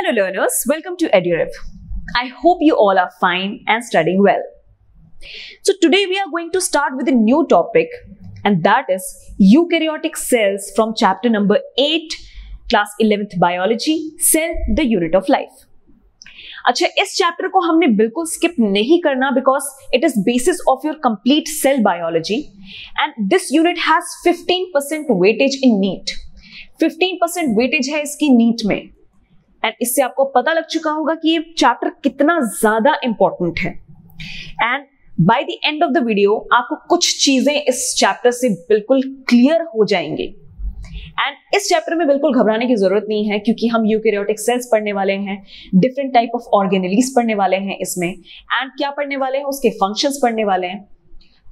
Hello learners, welcome to EduRev. I hope you all are fine and studying well. So today we are going to start with a new topic, and that is eukaryotic cells from chapter number 8, class 11th biology, cell the unit of life. अच्छा, इस chapter को हमने बिल्कुल skip नहीं करना because it is basis of your complete cell biology and this unit has 15% weightage in NEET. 15% weightage है इसकी NEET में, एंड इससे आपको पता लग चुका होगा कि ये चैप्टर कितना ज्यादा इंपॉर्टेंट है. And by the end of the video आपको कुछ चीजें इस चैप्टर से बिल्कुल क्लियर हो जाएंगी. एंड इस चैप्टर में बिल्कुल घबराने की जरूरत नहीं है क्योंकि हम यूकैरियोटिक सेल्स पढ़ने वाले हैं, डिफरेंट टाइप ऑफ ऑर्गेनेलीज पढ़ने वाले हैं इसमें, एंड क्या पढ़ने वाले हैं, उसके फंक्शंस पढ़ने वाले हैं.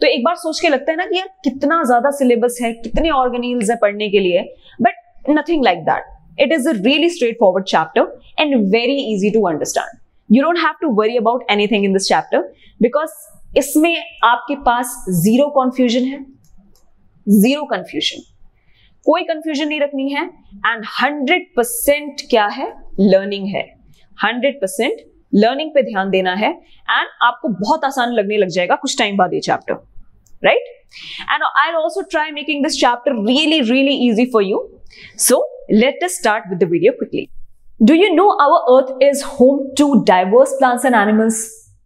तो एक बार सोच के लगता है ना कि यार कितना ज्यादा सिलेबस है, कितने ऑर्गेनेल्स है पढ़ने के लिए, but nothing like that. It is a really straightforward chapter and very easy to understand. You don't have to worry about anything in this chapter because इसमें आपके पास zero confusion है, zero confusion, कोई confusion नहीं रखनी है, and 100% क्या है, learning है. 100% learning पे ध्यान देना है and आपको बहुत आसान लगने लग जाएगा कुछ टाइम बाद ये chapter, right? And I'll also try making this chapter really easy for you. So let us start with the video quickly. Do you know our earth is home to diverse plants and animals?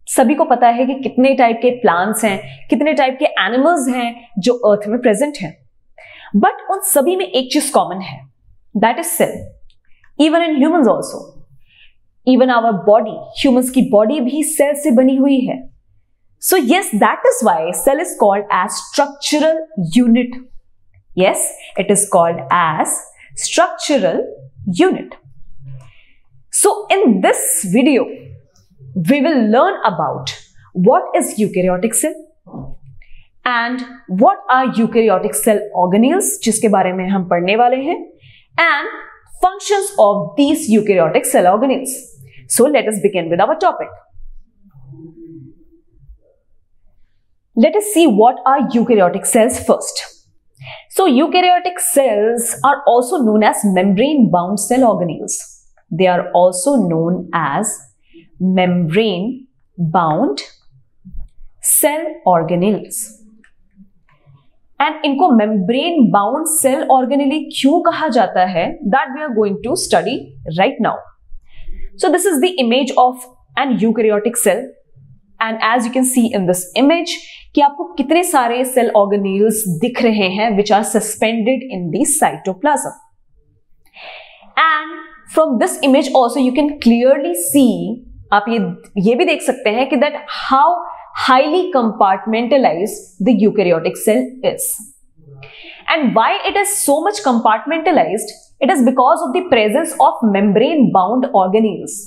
सभी को पता है कि कितने type के plants हैं, कितने type के एनिमल्स हैं जो अर्थ में प्रेजेंट हैं. बट उन सभी में एक चीज कॉमन है, that is cell. Even in humans also, even our body, humans की बॉडी भी सेल से बनी हुई है. So yes, that is why cell is called as structural unit. Yes, it is called as structural unit. So in this video, we will learn about what is eukaryotic cell and what are eukaryotic cell organelles, जिसके बारे में हम पढ़ने वाले हैं, and functions of these eukaryotic cell organelles. So let us begin with our topic. Let us see what are eukaryotic cells first. So eukaryotic cells are also known as membrane-bound cell organelles. They are also known as membrane-bound cell organelles. And इनको membrane-bound cell organelle क्यों कहा जाता है? That we are going to study right now. So this is the image of an eukaryotic cell. And as you can see in this image, कि आपको कितने सारे cell organelles दिख रहे हैं which are suspended in the cytoplasm. And from this image also you can clearly see, आप ये भी देख सकते हैं कि that how highly compartmentalized the eukaryotic cell is. And why it is so much compartmentalized? It is because of the presence of membrane-bound organelles.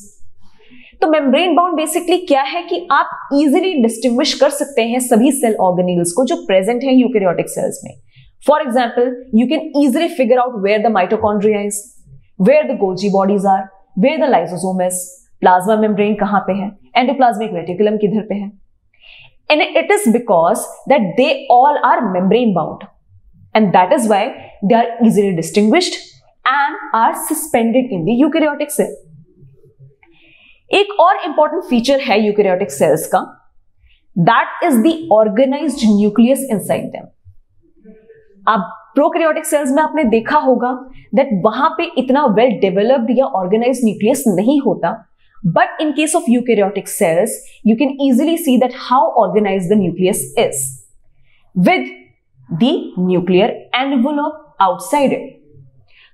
तो membrane bound basically क्या है कि आप इजीली डिस्टिंग्विश कर सकते हैं सभी सेल ऑर्गेनेल्स को जो प्रेजेंट है यूकैरियोटिक सेल्स में. For example, you can easily figure out where the mitochondria is, where the Golgi bodies are, where the lysosome is, plasma membrane कहां पे है, एंडोप्लाज्मिक रेटिकुलम किधर पे है. And it is because that they all are membrane bound and that is why they are easily distinguished and are suspended in the eukaryotic cell. एक और important feature है eukaryotic cells का, that is the organised nucleus inside them. अब prokaryotic cells में आपने देखा होगा that वहां पे इतना वेल डेवलप्ड या ऑर्गेनाइज्ड न्यूक्लियस नहीं होता, but in case of eukaryotic cells you can easily see that how organised the nucleus is with the nuclear envelope outside it.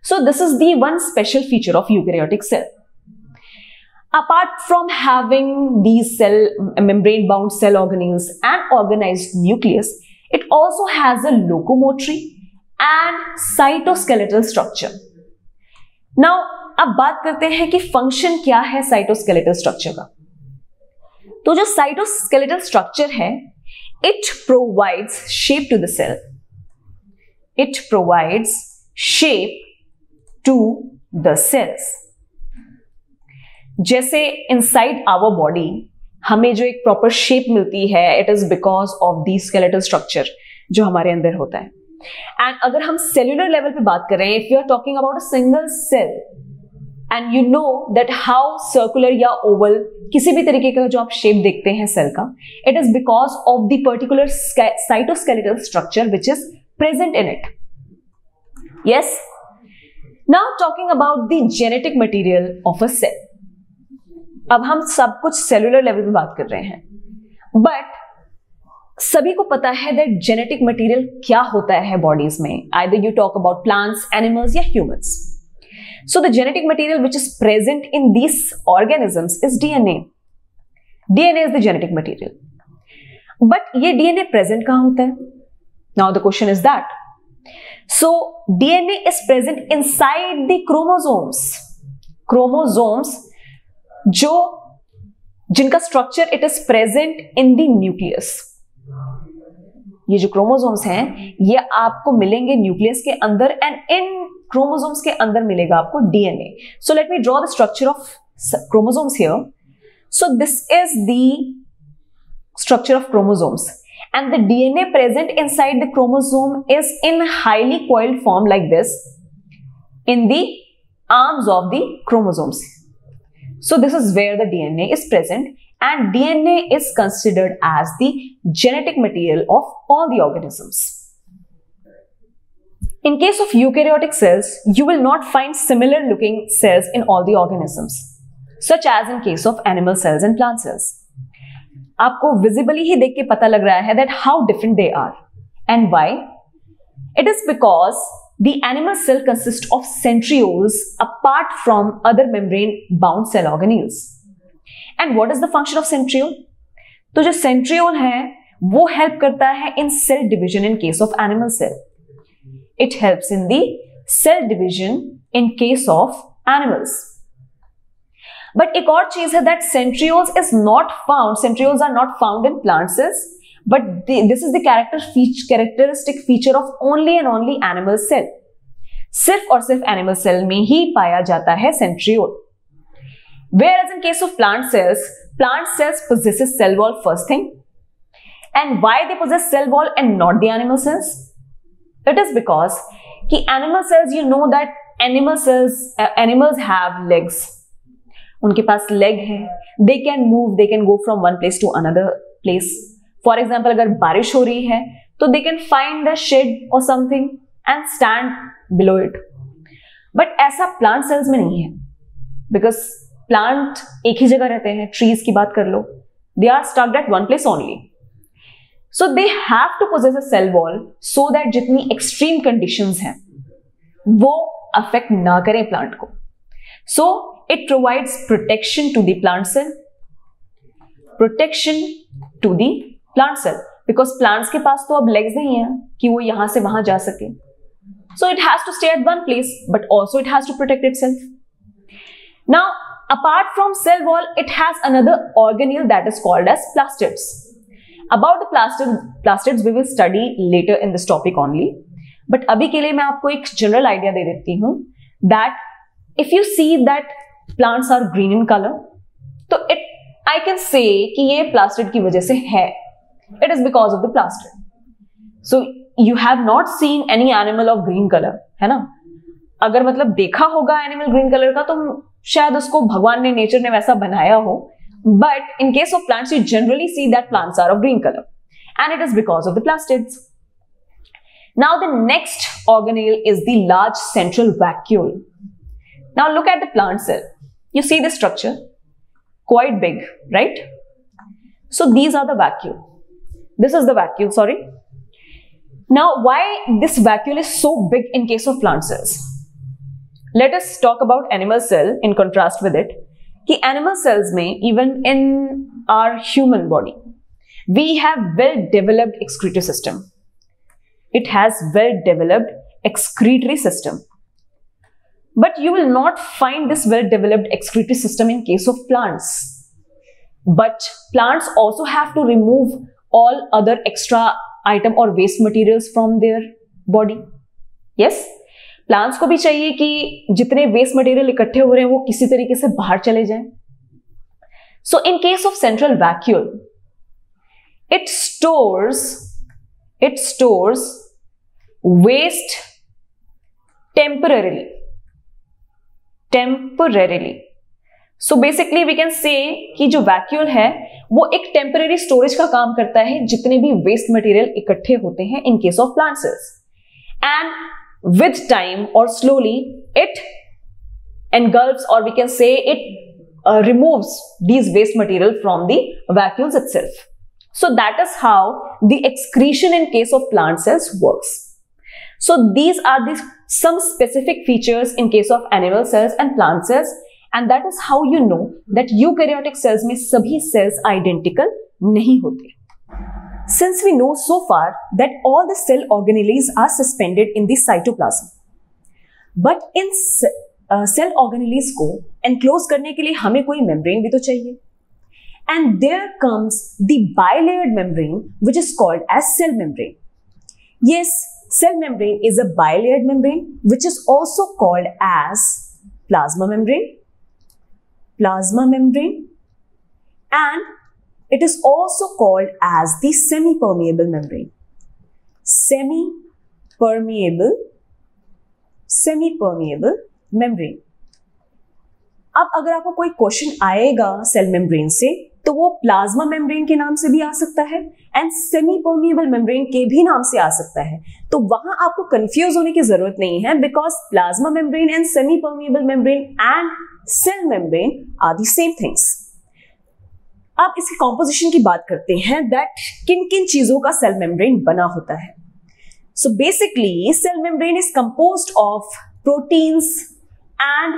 So this is the one special feature of eukaryotic cell. Apart from having these membrane-bound cell organelles and organized nucleus, it also has a locomotory and cytoskeletal structure. Now, अब बात करते हैं कि function क्या है cytoskeletal structure का. तो जो cytoskeletal structure है, it provides shape to the cell. It provides shape to the cells. जैसे इनसाइड आवर बॉडी हमें जो एक प्रॉपर शेप मिलती है, it is because of the skeletal structure जो हमारे अंदर होता है. एंड अगर हम सेल्यूलर लेवल पे बात कर रहे हैं, if you are talking about a single cell, and you know that how circular या ओवल किसी भी तरीके का जो आप शेप देखते हैं सेल का, it is because of the particular cytoskeletal structure which is present in it. Yes, now talking about the genetic material of a cell. अब हम सब कुछ सेलुलर लेवल पे बात कर रहे हैं, बट सभी को पता है दैट जेनेटिक मटेरियल क्या होता है बॉडीज में. Either you talk about plants, animals या humans. So the genetic material which is present in these organisms is DNA. DNA is the genetic material. But ये डीएनए प्रेजेंट कहां होता है? Now the question is that. So DNA is present inside the chromosomes. Chromosomes जो जिनका structure it is present in the nucleus. ये जो chromosomes हैं ये आपको मिलेंगे न्यूक्लियस के अंदर, एंड इन क्रोमोसोम्स के अंदर मिलेगा आपको DNA. So let me draw the structure of chromosomes here. So this is the structure of chromosomes, and the DNA present inside the chromosome is in highly coiled form like this in the arms of the chromosomes. So this is where the DNA is present, and DNA is considered as the genetic material of all the organisms. In case of eukaryotic cells, you will not find similar looking cells in all the organisms, such as in case of animal cells and plant cells. आपको visibly ही देख के पता लग रहा है that how different they are. And why? It is because the animal cell consist of centrioles apart from other membrane bound cell organelles. And what is the function of centriole? तो जो centriole है वो help करता है in cell division in case of animal cell. It helps in the cell division in case of animals. But एक और चीज है that centrioles are not found in plant cells, but this is the characteristic feature of only and only animal cell. सिर्फ और सिर्फ animal cell में ही पाया जाता है centriole. Whereas in case of plant cells possesses cell wall first thing. And why they possess cell wall and not the animal cells? It is because कि animal cells, you know that animals have legs. उनके पास leg है, they can move, they can go from one place to another place. For example अगर बारिश हो रही है तो they can find the shade और something and stand below it. But ऐसा प्लांट सेल्स में नहीं है, बिकॉज प्लांट एक ही जगह रहते हैं. ट्रीज की बात कर लो, they are stucked at one place only. So they have to possess a cell wall so that जितनी एक्सट्रीम कंडीशंस हैं वो अफेक्ट ना करें प्लांट को. So it provides protection to the plant cell, because plants के पास तो अब legs नहीं है कि वो यहां से वहां जा सके. So it has to stay at one place, but also it has to protect itself. Now, apart from cell wall, it has another organelle that is called as plastids. About the plastids we will study later in this topic only. But अभी के लिए मैं आपको एक general idea दे देती हूँ that if you see that plants are green in color, तो I can say कि ये plastid की वजह से है. It is because of the plastid. So you have not seen any animal of green color, है ना? अगर मतलब देखा होगा animal green color का तो शायद उसको भगवान ने, नेचर ने वैसा बनाया हो. But in case of plants, you generally see that plants are of green color, and it is because of the plastids. Now the next organelle is the large central vacuole. Now look at the plant cell. You see the structure, quite big, right? So these are the vacuole. This is the vacuole, sorry. Now why this vacuole is so big in case of plant cells? Let us talk about animal cell in contrast with it. कि animal cells में, even in our human body, we have well developed excretory system. It has well developed excretory system. But you will not find this well-developed excretory system in case of plants. But plants also have to remove all other extra item or waste materials from their body. Yes? Plants को भी चाहिए कि जितने waste material इकट्ठे हो रहे हैं वो किसी तरीके से बाहर चले जाएं. So in case of central vacuole, it stores waste temporarily. Temporarily. So basically we can say कि जो वैक्यूल है वो एक टेम्परेरी स्टोरेज का काम करता है जितने भी वेस्ट मटेरियल इकट्ठे होते हैं in case of plant cells, and with time और slowly it engulfs, or we can say it removes these waste material from the vacuoles itself. So that is how the excretion in case of plant cells works. So these are the some specific features in case of animal cells and plant cells, and that is how you know that eukaryotic cells में सभी cells identical नहीं होते. Since we know so far that all the cell organelles are suspended in the cytoplasm, but in cell organelles को enclose करने के लिए हमें कोई मेम्ब्रेन भी तो चाहिए, and there comes the bilayered membrane which is called as cell membrane. Yes, cell membrane is a bilayered membrane which is also called as plasma membrane, and it is also called as the semi permeable membrane. Semi permeable membrane. अब अगर आपको कोई question आएगा cell membrane से तो वो plasma membrane के नाम से भी आ सकता है एंड सेमी परमिएबल मेम्ब्रेन के भी नाम से आ सकता है. तो वहां आपको कंफ्यूज होने की जरूरत नहीं है, because plasma membrane and semi permeable membrane and cell membrane are the same things. अब इसकी कॉम्पोजिशन की बात करते हैं, दैट किन किन चीजों का सेल मेम्ब्रेन बना होता है. So basically cell membrane is composed of proteins and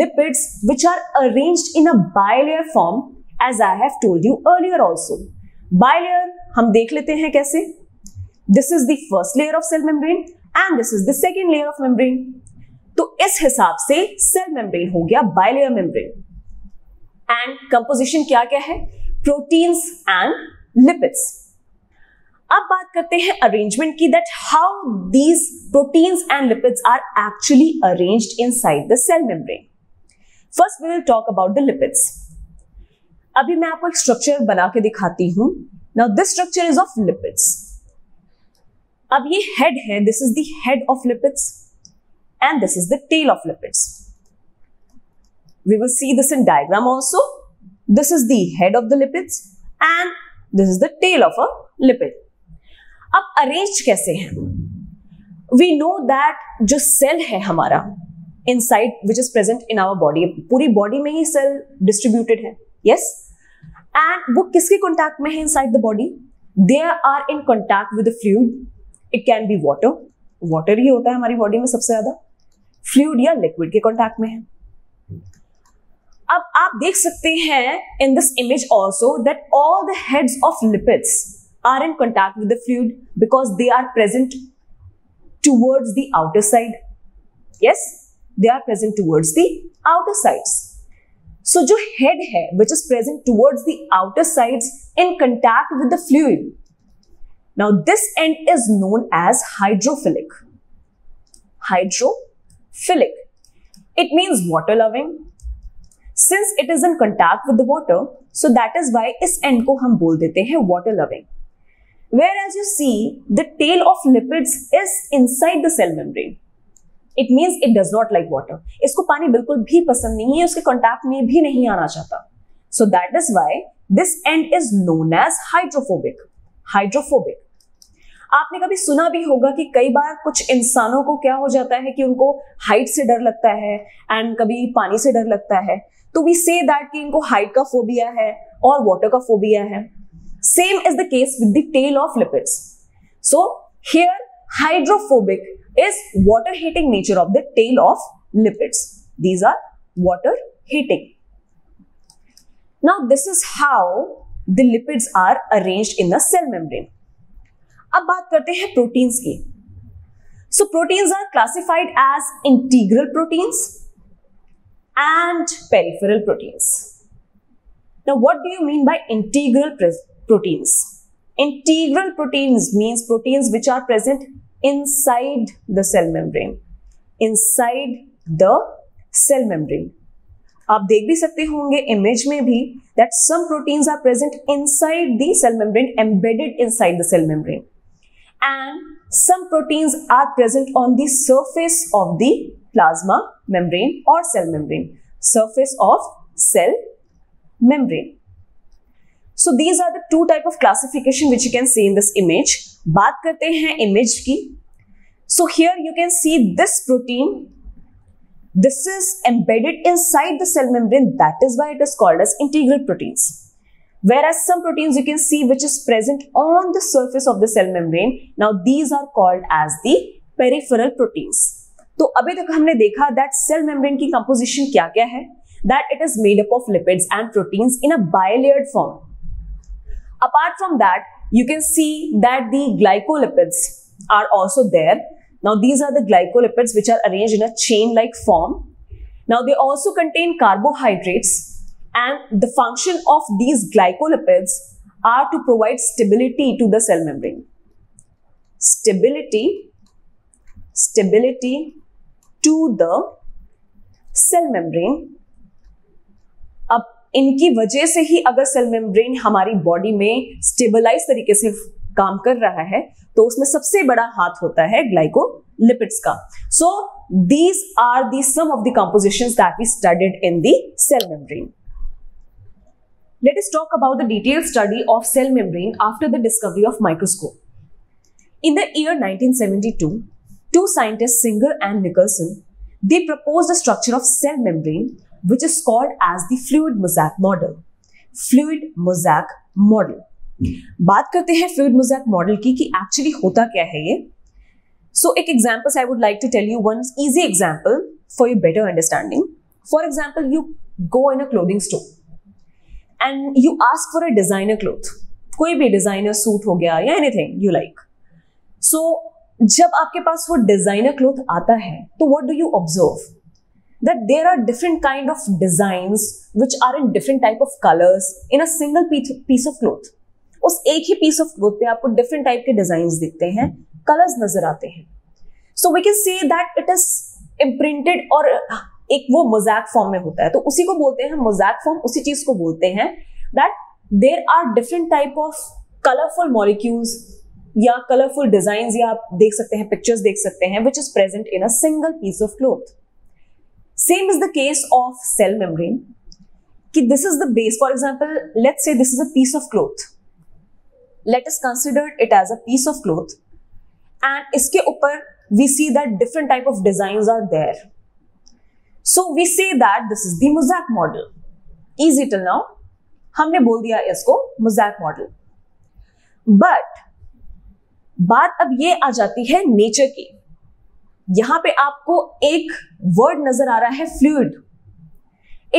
lipids which are arranged in a bilayer form, as I have told you earlier also. Bilayer हम देख लेते हैं कैसे. This is the first layer of cell membrane and this is the second layer of membrane. तो इस हिसाब से cell membrane हो गया bilayer membrane. And composition क्या क्या है? Proteins and lipids. अब बात करते हैं अरेंजमेंट की, that how these proteins and lipids are actually arranged inside the cell membrane. First we will talk about the lipids. अभी मैं आपको एक स्ट्रक्चर बना के दिखाती हूं. Now this structure is of lipids. अब ये हेड है, this is the head of lipids and this is the tail of lipids. We will see this in diagram also. This is the head of the lipids and this is the tail of a lipid. अब arrange कैसे हैं? We know that जो cell है हमारा inside which is present in our body, पूरी body में ही cell distributed है. यस, एंड वो किसके कॉन्टैक्ट में है inside the body? They are in contact with the fluid. It can be water ही होता है हमारी बॉडी में सबसे ज्यादा. फ्लूइड या लिक्विड के कॉन्टैक्ट में है. अब आप देख सकते हैं in this image also that all the heads of lipids are in contact with the fluid because they are present towards the outer side. Yes, they are present towards the outer sides. So जो head है which is present towards the outer sides in contact with the fluid. Now this end is known as hydrophilic. Hydrophilic. It means water loving. Since it is in contact with the water, so that is why इस end को हम बोल देते हैं water loving. Whereas you see, the tail of lipids is inside the cell membrane. It means it does not like water. इसको पानी बिल्कुल भी पसंद नहीं है, उसके contact में भी नहीं आना चाहता. So that is why this end is known as hydrophobic. आपने कभी सुना भी होगा कि कई बार कुछ इंसानों को क्या हो जाता है कि उनको हाइट से डर लगता है एंड कभी पानी से डर लगता है. तो वी से दैट कि इनको हाइट का फोबिया है और वाटर का फोबिया है. Same is the case with the tail of lipids. So here hydrophobic is water hating nature of the tail of lipids. These are water hating. Now this is how the lipids are arranged in the cell membrane. अब बात करते हैं proteins की. So proteins are classified as integral proteins and peripheral proteins. Now what do you mean by integral proteins? Integral proteins means proteins which are present inside the cell membrane. Inside the cell membrane. आप देख भी सकते होंगे image में भी that some proteins are present inside the cell membrane, embedded inside the cell membrane, and some proteins are present on the surface of the plasma membrane or cell membrane. Surface of cell membrane. So these are the two type of classification which you can see in this image. बात करते हैं image की. So here you can see this protein. This is embedded inside the cell membrane. That is why it is called as integral proteins. Whereas some proteins you can see which is present on the surface of the cell membrane. Now these are called as the peripheral proteins. तो अभी तक हमने देखा that cell membrane की composition क्या क्या है? That it is made up of lipids and proteins in a bilayered form. Apart from that, you can see that the glycolipids are also there. Now these are the glycolipids which are arranged in a chain-like form. Now they also contain carbohydrates. And the function of these glycolipids are to provide stability to the cell membrane. Stability to the cell membrane. अब इनकी वजह से ही अगर cell membrane हमारी body में stabilise तरीके से काम कर रहा है तो उसमें सबसे बड़ा हाथ होता है ग्लाइकोलिपिड्स का. So these are the some of the compositions that we studied in the cell membrane. Let us talk about the detailed study of cell membrane after the discovery of microscope. In the year 1972, two scientists, Singer and Nicholson, they proposed a structure of cell membrane which is called as the fluid mosaic model. Fluid mosaic model. बात करते हैं fluid mosaic model की कि actually होता क्या है ये. So एक examples I would like to tell you one easy example for your better understanding. For example, you go in a clothing store. And you ask for a designer cloth. कोई भी designer suit हो गया या anything you like. So जब आपके पास वो designer cloth आता है तो what do you observe? That there are different kind of designs which are in different type of colors in a single piece of cloth. उस एक ही piece of cloth पे आपको different type के designs दिखते हैं, colors नजर आते हैं. So we can say that it is imprinted और एक वो मोज़ैक फॉर्म में होता है तो उसी को बोलते हैं मोज़ैक फॉर्म. उसी चीज को बोलते हैं that there are different type of colourful molecules या कलरफुल डिजाइंस या आप देख सकते हैं पिक्चर्स देख सकते हैं which is present in a single piece of cloth. Same is the case of cell membrane कि this is the base. For example let's say this is a piece of cloth. Let us consider it as a piece of cloth and इसके ऊपर we see that different type of designs are there. So we say that this is the mosaic model. Easy till now. हमने बोल दिया इसको mosaic model. But बात अब ये आ जाती है नेचर की. यहां पे आपको एक वर्ड नजर आ रहा है fluid.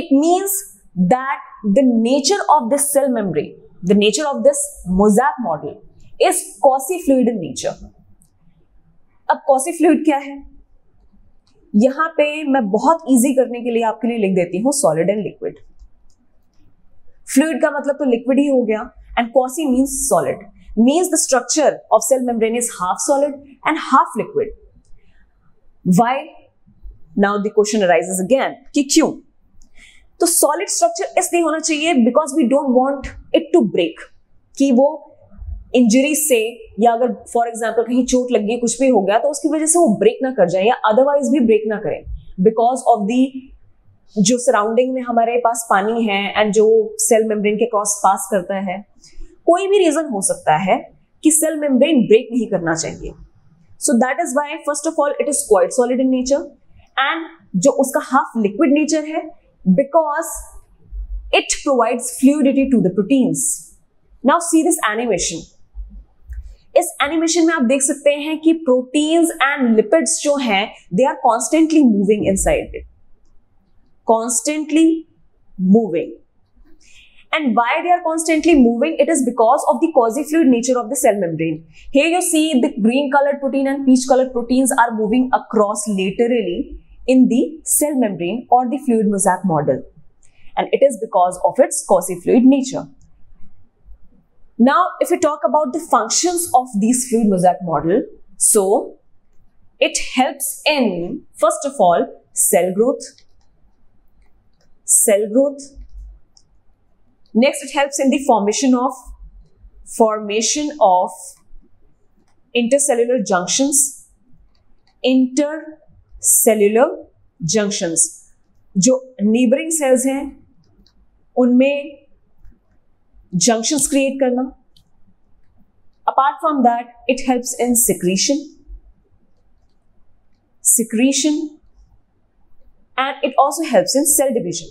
It means that the nature of this cell membrane, the nature of this mosaic model is quasi-fluid in nature. अब quasi-fluid क्या है? यहां पे मैं बहुत इजी करने के लिए आपके लिए लिख देती हूं सॉलिड एंड लिक्विड. फ्लूइड का मतलब तो लिक्विड ही हो गया and quasi means solid. Means the structure of cell membrane is half solid and half liquid. Why? Now the question arises again कि क्यों? तो सॉलिड स्ट्रक्चर इसलिए होना चाहिए because we don't want it to break. कि वो injury से या अगर फॉर एग्जाम्पल कहीं चोट लग गई कुछ भी हो गया तो उसकी वजह से वो ब्रेक ना कर जाए या अदरवाइज भी ब्रेक ना करें बिकॉज ऑफ दी जो सराउंडिंग में हमारे पास पानी है एंड जो सेल मेम्ब्रेन के क्रॉस पास करता है. कोई भी रीजन हो सकता है कि सेल मेम्ब्रेन ब्रेक नहीं करना चाहिए. So that is why first of all it is quite solid in nature and जो उसका हाफ लिक्विड नेचर है because it provides fluidity to the proteins. Now see this animation. इस animation में आप देख सकते हैं कि प्रोटीन्स एंड लिपिड्स जो हैं they are constantly moving inside it. Constantly moving. And why they are constantly moving? It is because of the quasi-fluid nature of the cell membrane. Here you see the green colored protein and peach colored proteins are moving across laterally in the cell membrane or the fluid mosaic model. And it is because of its quasi-fluid nature. Now, if we talk about the functions of these fluid mosaic model, so it helps in, first of all, cell growth. Next, it helps in the formation of intercellular junctions. Intercellular junctions, जो नीबरिंग sales हैं उनमें junctions create करना. Apart from that it helps in secretion and it also helps in cell division.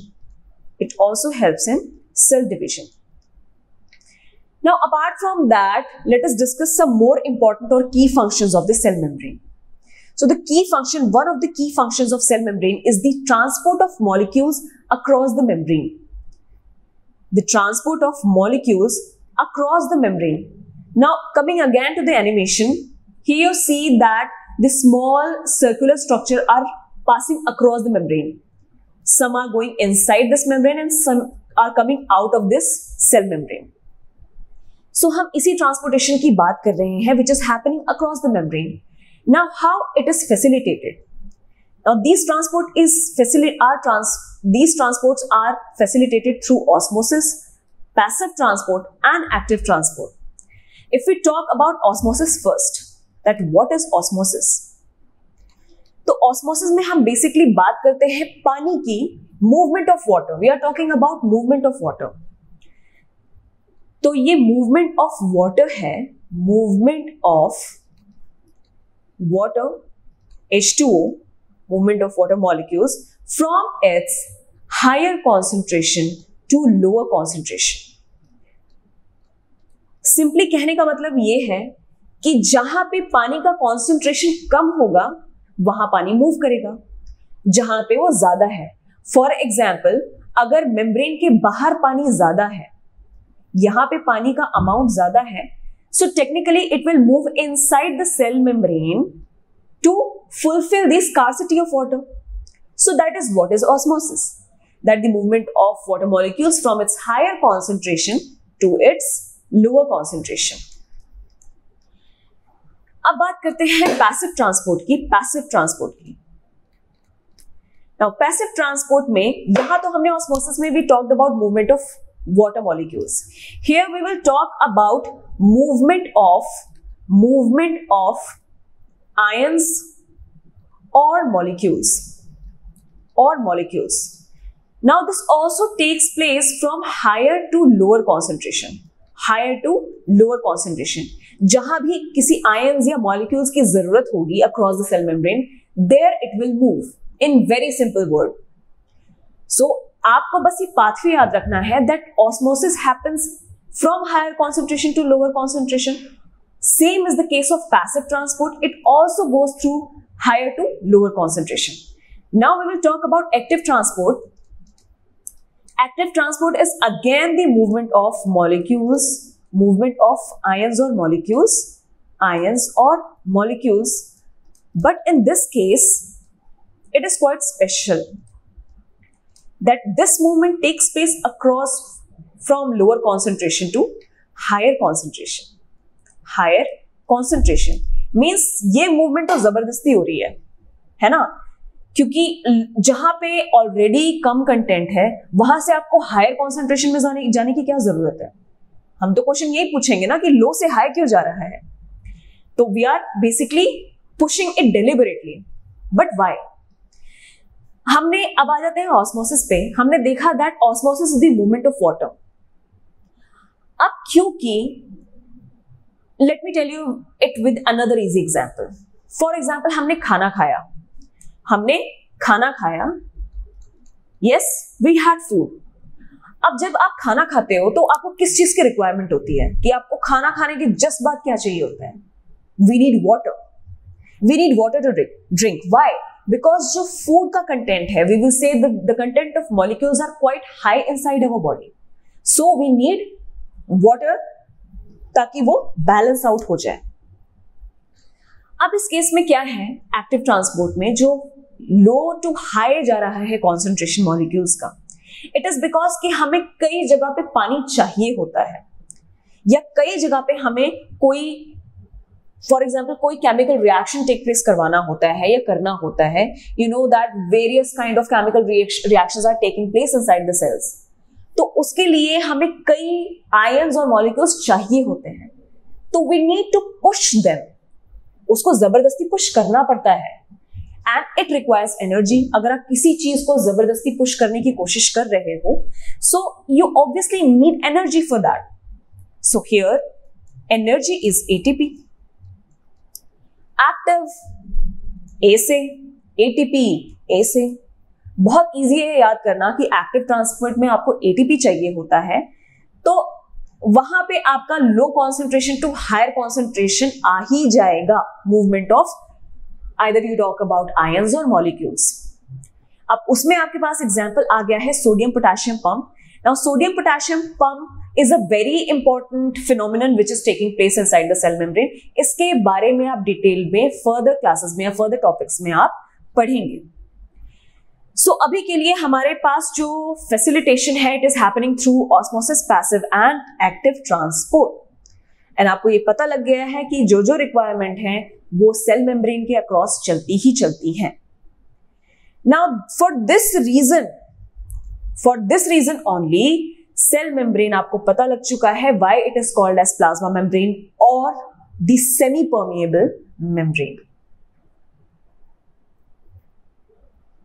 Now apart from that, let us discuss some more important or key functions of the cell membrane. So one of the key functions of cell membrane is the transport of molecules across the membrane. Now coming again to the animation, here you see that the small circular structure are passing across the membrane. Some are going inside this membrane and some are coming out of this cell membrane. So हम इसी transportation की बात कर रहे हैं which is happening across the membrane. Now how it is facilitated? Now these transports are facilitated through osmosis, passive transport and active transport. If we talk about osmosis first, that what is osmosis? तो osmosis में हम basically बात करते हैं पानी की movement of water. We are talking about movement of water. तो ये movement of water है, movement of water H2O, movement of water molecules from its higher concentration to lower concentration. Simply कहने का मतलब ये है कि जहां पे पानी का कॉन्सेंट्रेशन कम होगा वहां पानी मूव करेगा, जहां पे वो ज्यादा है. फॉर एग्जाम्पल, अगर मेम्ब्रेन के बाहर पानी ज्यादा है, यहां पे पानी का अमाउंट ज्यादा है, so technically it will move inside the cell membrane to fulfil the scarcity of water. So that is what is osmosis, that the movement of water molecules from its higher concentration to its lower concentration. अब बात करते हैं passive transport की. Now passive transport में यहां तो हमने osmosis में भी talked about movement of water molecules. Here we will talk about movement of ions और molecules. Now this also takes place from higher to lower concentration. जहां भी किसी आयंस या मॉलिक्यूल्स की जरूरत होगी across the cell membrane, there it will move in very simple word. So आपको बस ये पाथवे याद रखना है that osmosis happens from higher concentration to lower concentration. Same is the case of passive transport, it also goes through higher to lower concentration. Now we will talk about active transport. Active transport is again the movement of ions or molecules, but in this case it is quite special that this movement takes place across from lower concentration to higher concentration. Means ये movement तो जबरदस्ती हो रही है ना, क्योंकि जहां पे ऑलरेडी कम कंटेंट है वहां से आपको हायर कॉन्सेंट्रेशन में जाने की क्या जरूरत है. हम तो क्वेश्चन यही पूछेंगे ना कि लो से हाई क्यों जा रहा है. तो we are basically pushing it deliberately, but why? हमने अब आ जाते हैं ऑस्मोसिस पे. हमने देखा that osmosis is the movement of water. अब क्योंकि let me tell you it with another easy example. For example, हमने खाना खाया, यस, वी हैड फूड. अब जब आप खाना खाते हो तो आपको किस चीज की रिक्वायरमेंट होती है कि आपको खाना खाने के जस्ट बाद क्या चाहिए होता है? We need water to drink. Why? Because जो फूड का कंटेंट है, we will say the content of molecules are quite high inside our body, so we need water ताकि वो बैलेंस आउट हो जाए. अब इस केस में क्या है, एक्टिव ट्रांसपोर्ट में जो लो टू हाई जा रहा है कॉन्सेंट्रेशन मॉलिक्यूल्स का, इट इज बिकॉज कि हमें कई जगह पे पानी चाहिए होता है, या कई जगह पे हमें कोई, फॉर एग्जाम्पल, कोई केमिकल रिएक्शन टेक प्लेस करवाना होता है या करना होता है. You know that various kind of chemical reactions are taking place inside the cells. तो उसके लिए हमें कई आयंस और मॉलिक्यूल्स चाहिए होते हैं, तो we need to push them. उसको जबरदस्ती पुश करना पड़ता है. and it requires energy. अगर आप किसी चीज को जबरदस्ती पुश करने की कोशिश कर रहे हो, so you obviously need energy for that. So here energy is ATP. Active A से, ATP A से. बहुत इजी है याद करना कि एक्टिव ट्रांसपोर्ट में आपको ATP चाहिए होता है, तो वहां पे आपका low concentration to higher concentration आ ही जाएगा. Movement of either you talk about ions or molecules. अब उसमें आपके पास एग्जांपल आ गया है sodium potassium pump. Now sodium potassium pump is a very important phenomenon which is taking place inside the cell membrane. इसके बारे में आप डिटेल में फर्दर क्लासेस में या फर्दर टॉपिक्स में आप पढ़ेंगे. सो अभी के लिए हमारे पास जो फैसिलिटेशन है it is happening through osmosis, passive and active transport. And आपको ये पता लग गया है कि जो जो रिक्वायरमेंट है वो सेल मेम्ब्रेन के अक्रॉस चलती ही चलती है. Now for this reason only cell membrane आपको पता लग चुका है why it is called as plasma membrane और the semi permeable membrane.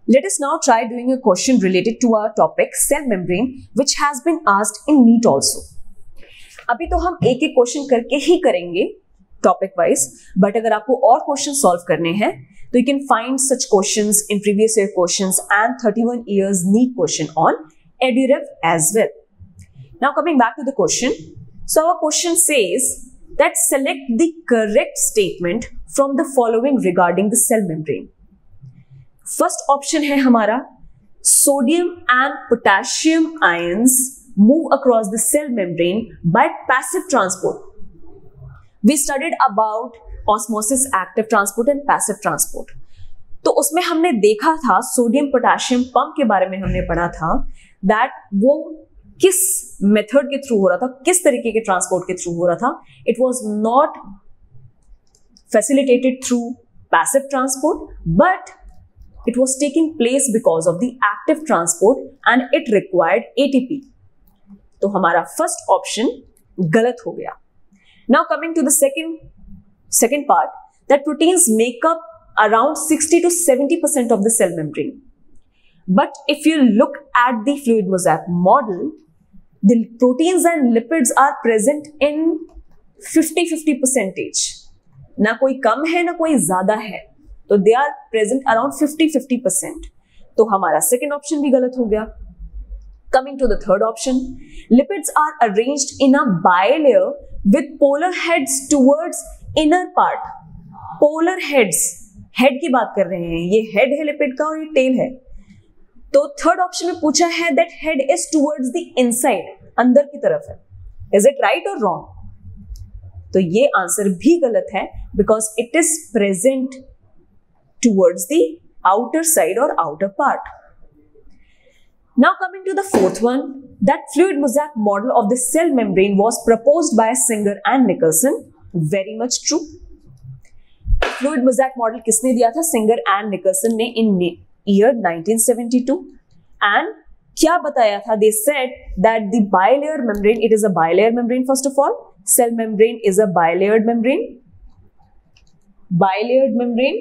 Let us now try doing a question related to our topic cell membrane which has been asked in NEET also. अभी तो हम एक एक question करके ही करेंगे topic wise, but अगर आपको और क्वेश्चन सॉल्व करने हैं तो you can find such questions in previous year questions and 31 years NEET question on EduRev as well. Now coming back to the question, so our question says that select the correct statement from the following regarding the cell membrane. First option है हमारा sodium and potassium ions move across the cell membrane by passive transport. We studied about osmosis, active transport and passive transport. तो उसमें हमने देखा था sodium potassium pump के बारे में हमने पढ़ा था दैट वो किस मेथड के थ्रू हो रहा था, किस तरीके के ट्रांसपोर्ट के थ्रू हो रहा था. It was not facilitated through passive transport but it was taking place because of the active transport and it required ATP. तो हमारा फर्स्ट ऑप्शन गलत हो गया. Now coming to the second part, that proteins make up around 60 to 70% of the cell membrane. But if you look at the fluid mosaic model, the proteins and lipids are present in 50-50%. ना कोई कम है ना कोई ज्यादा है, तो they are present around 50-50%. तो हमारा सेकेंड ऑप्शन भी गलत हो गया. Coming to the third option, lipids are arranged in a bilayer with polar heads towards inner part. Polar heads, head की बात कर रहे हैं, ये हेड है लिपिड का और ये टेल है. तो थर्ड ऑप्शन में पूछा है that head is towards the inside, अंदर की तरफ है. इज इट राइट और रॉन्ग? तो ये आंसर भी गलत है because it is present towards the outer side or outer part. Now coming to the fourth one, that fluid mosaic model of the cell membrane was proposed by Singer and Nicholson. Very much true. Fluid mosaic model किसने दिया था? Singer and Nicholson ने in year 1972. And क्या बताया था? They said that the bilayer membrane, it is a bilayer membrane first of all. Cell membrane is a bilayered membrane. Bilayered membrane.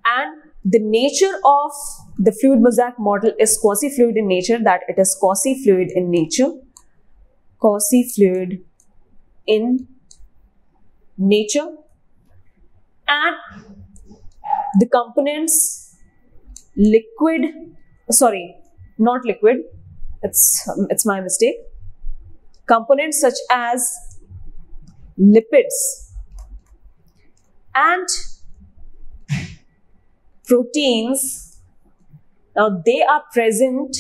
And the nature of the fluid mosaic model is quasi-fluid in nature, that it is quasi-fluid in nature. Quasi-fluid in nature. And the components liquid, sorry, not liquid, it's my mistake. Components such as lipids and proteins, now they are present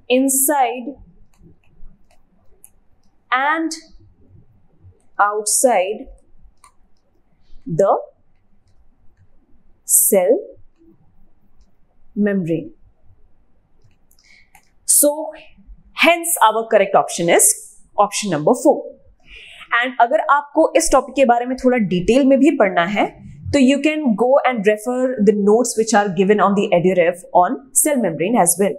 inside and outside the cell membrane. So hence our correct option is option number 4. And अगर आपको इस topic के बारे में थोड़ा detail में भी पढ़ना है तो you can go and refer the notes which are given on the EduRev on cell membrane as well.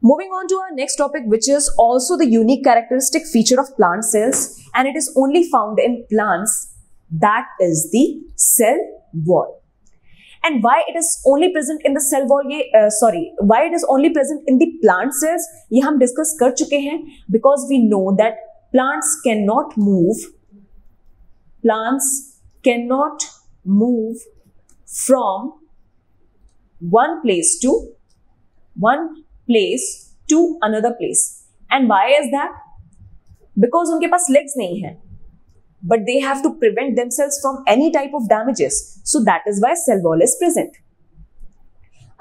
Moving on to our next topic, which is also the unique characteristic feature of plant cells, and it is only found in plants that is the cell wall. And why it is only present in the cell wall, why it is only present in the plant cells, ये हम discuss कर चुके हैं. Because we know that plants cannot move from one place to another place. And why is that? Because उनके पास legs नहीं है, but they have to prevent themselves from any type of damages. So that is why cell wall is present.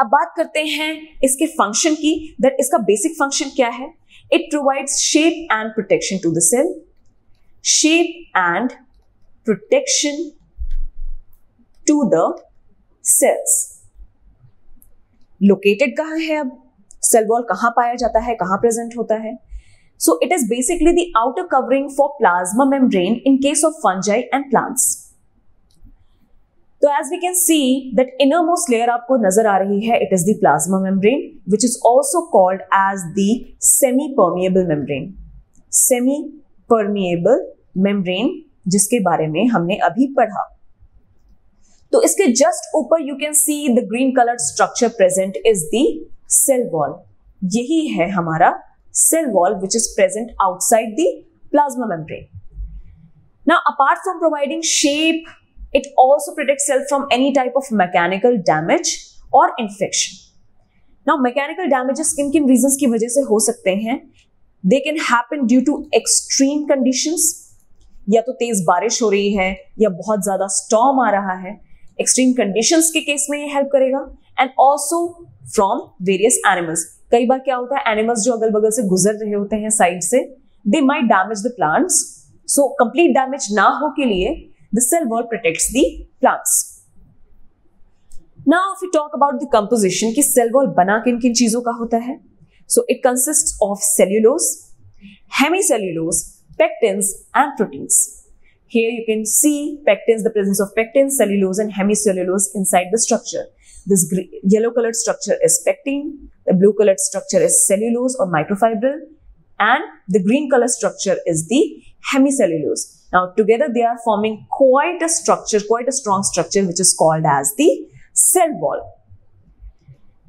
अब बात करते हैं इसके function की, that इसका बेसिक फंक्शन क्या है. It provides shape and protection to the cell. Shape and protection to the cells. Located कहाँ है अब? Cell wall कहाँ पाया जाता है, कहाँ प्रेजेंट होता है? So it is basically the outer covering for plasma membrane in case of fungi and plants. So as we can see that innermost layer आपको नजर आ रही है, it is the plasma membrane, which is also called as the semi-permeable membrane. Semi-permeable membrane, जिसके बारे में हमने अभी पढ़ा. तो इसके just ऊपर you can see the green colored structure present is the cell wall. यही है हमारा cell wall, which is present outside the plasma membrane. Now, apart from providing shape, it also protects cell from any type of mechanical damage or infection. Now, mechanical damages किन reasons की वजह से हो सकते हैं? They can happen due to extreme conditions. या तो तेज बारिश हो रही है या बहुत ज्यादा storm आ रहा है. Extreme conditions के केस में ये help करेगा. And also from various animals. कई बार क्या होता है, एनिमल्स जो अगल बगल से गुजर रहे होते हैं साइड से, they might damage the plants. So complete damage ना हो के लिए the cell wall protects the plants. Now if we talk about the composition कि सेल वॉल बना किन किन चीजों का होता है. So it consists of cellulose, hemicellulose, pectins and proteins. Here you can see pectins, the presence of pectins, cellulose and hemicellulose inside the structure. This yellow colored structure is pectin, the blue colored structure is cellulose or microfibril, and the green colored structure is the hemicellulose. Now together they are forming quite a strong structure which is called as the cell wall.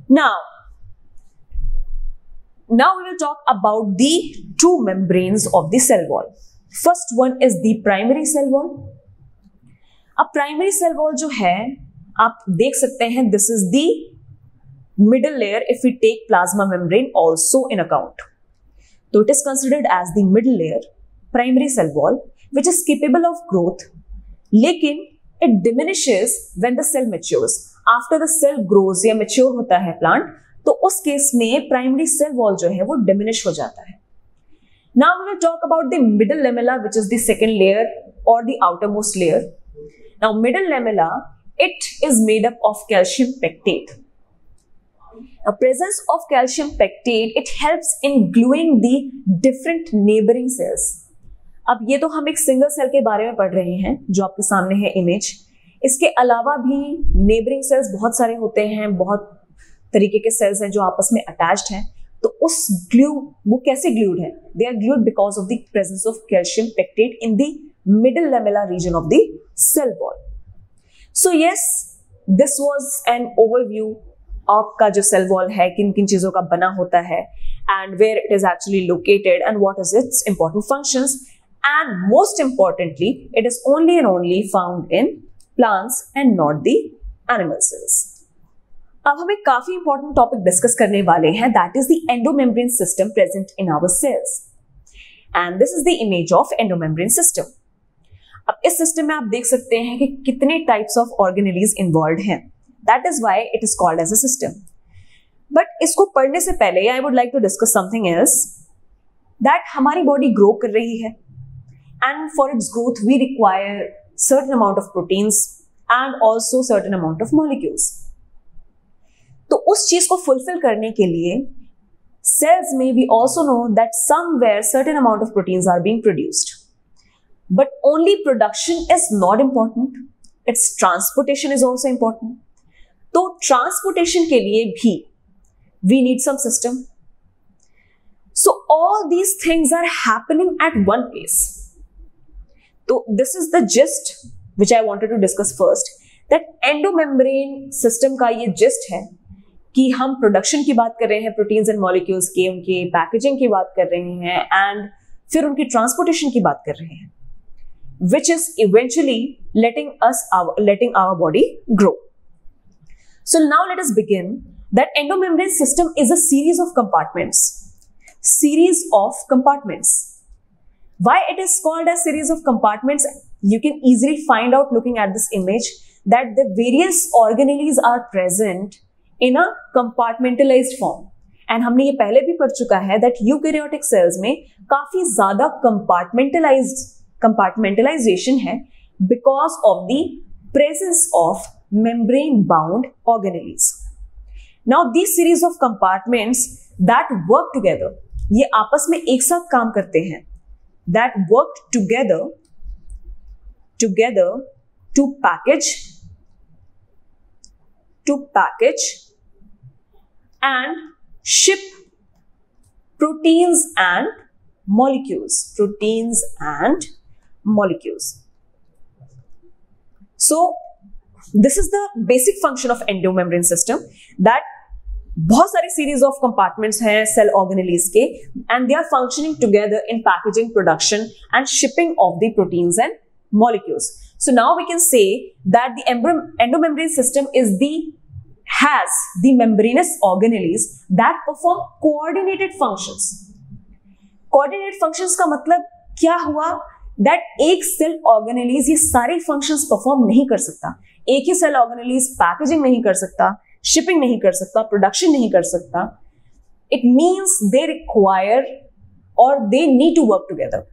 Now we will talk about the two membranes of the cell wall. First one is the primary cell wall. अब primary cell wall जो है आप देख सकते हैं, this is the middle layer if we take plasma membrane also in account. So it is considered as the middle layer, primary cell wall, which is capable of growth. लेकिन it diminishes when the cell matures. After the cell grows या mature होता है plant, तो उस case में primary cell wall जो है वो diminish हो जाता है. Now we will talk about the middle lamella, which is the second layer or the outermost layer. Now middle lamella, it is made up of calcium pectate. The presence of calcium pectate, it helps in gluing the different neighboring cells. अब ये तो हम एक single cell के बारे में पढ़ रहे हैं जो आपके सामने है इमेज. इसके अलावा भी नेबरिंग सेल्स बहुत सारे होते हैं, बहुत तरीके के सेल्स हैं जो आपस में अटैच्ड हैं. तो उस ग्लू वो कैसे ग्लूड है? They are glued because of the presence of calcium pectate in the middle lamella region of the cell wall. So yes, this was an overview आपका जो सेल वॉल है किन किन चीजों का बना होता है, and where it is actually located and what is its important functions, and most importantly it is only and only found in plants and not the animal cells. अब हम एक काफी इंपॉर्टेंट टॉपिक डिस्कस करने वाले हैं, that is the endomembrane system present in our cells, and this is the image of endomembrane system. अब इस system में आप देख सकते हैं कि कितने टाइप्स ऑफ ऑर्गेनेलीज इन्वॉल्व हैं. That is why it is called as a system. But इसको पढ़ने से पहले I would like to discuss something else, that हमारी बॉडी ग्रो कर रही है, and for its growth we require certain amount of proteins and also certain amount of molecules. तो उस चीज को फुलफिल करने के लिए cells में we also know that somewhere certain amount of proteins are being produced, but only production is not important, its transportation is also important. तो transportation के लिए भी we need some system. So all these things are happening at one place. So this is the gist which I wanted to discuss first, that endomembrane system का ये gist है कि हम production की बात कर रहे हैं प्रोटीन्स एंड मॉलिक्यूल्स के, उनके पैकेजिंग की बात कर रहे हैं एंड फिर उनकी ट्रांसपोर्टेशन की बात कर रहे हैं, which is eventually letting our body grow. So now let us begin that endomembrane system is a series of compartments. Series of compartments. Why it is called as series of compartments? You can easily find out looking at this image that the various organelles are present in a compartmentalized form. And हमने ये पहले भी पढ़ चुका है that eukaryotic cells में काफी ज्यादा compartmentalization है because of the presence of membrane bound organelles. Now these series of compartments that work together, ये आपस में एक साथ काम करते हैं, that work together to package and ship proteins and molecules. So this is the basic function of endomembrane system, that बहुत सारी series of compartments हैं cell organelles के, and they are functioning together in packaging, production and shipping of the proteins and molecules. So now we can say that the endomembrane system has the membranous organelles that perform coordinated functions. Coordinated functions का मतलब क्या हुआ? That एक cell organelles ये सारे functions perform नहीं कर सकता. एक ही cell organelles packaging नहीं कर सकता, shipping नहीं कर सकता, production नहीं कर सकता. It means they require or they need to work together.